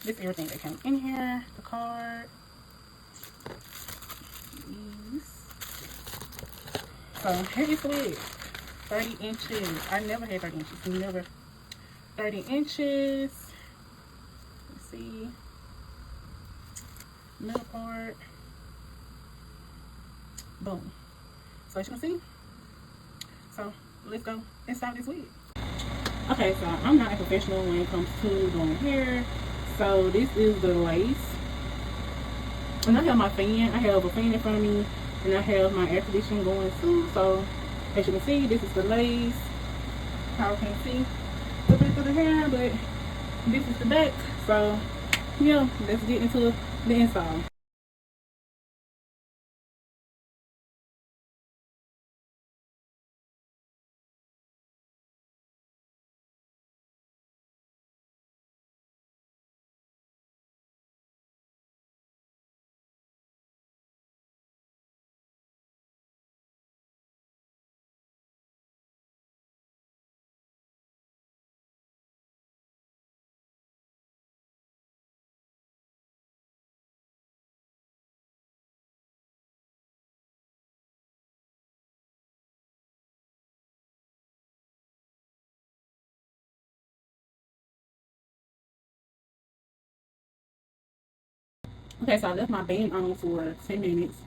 This is everything that came in here. The card. These. So here is the wig. 30 inches. I never had 30 inches. Never. 30 inches. Let's see. Middle part. Boom. So as you can see. So let's go inside this wig. Okay, so I'm not a professional when it comes to doing hair. So this is the lace. And I have my fan. I have a fan in front of me. And I have my air conditioning going too. So as you can see, this is the lace. How can you see the back of the hair, but this is the back. So yeah, let's get into the inside. Okay, so I left my band on for 10 minutes.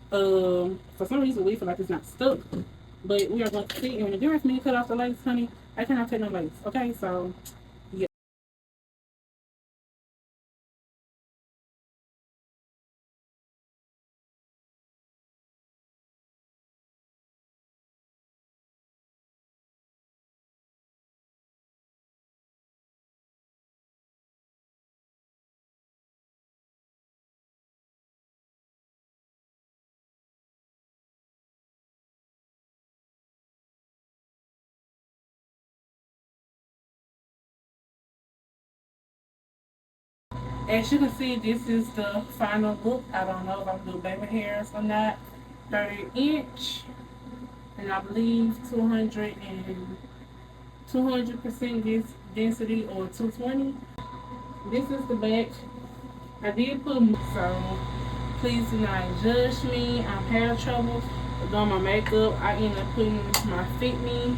For some reason we feel like it's not stuck. But we are going to see, and when the difference me cut off the lace, honey, I cannot take no lace. Okay, so yeah. As you can see, this is the final look. I don't know if I'm doing baby hairs or not. 30 inch, and I believe 200% density or 220. This is the back. I did put, so please do not judge me. I've had trouble doing my makeup. I ended up putting my Fit Me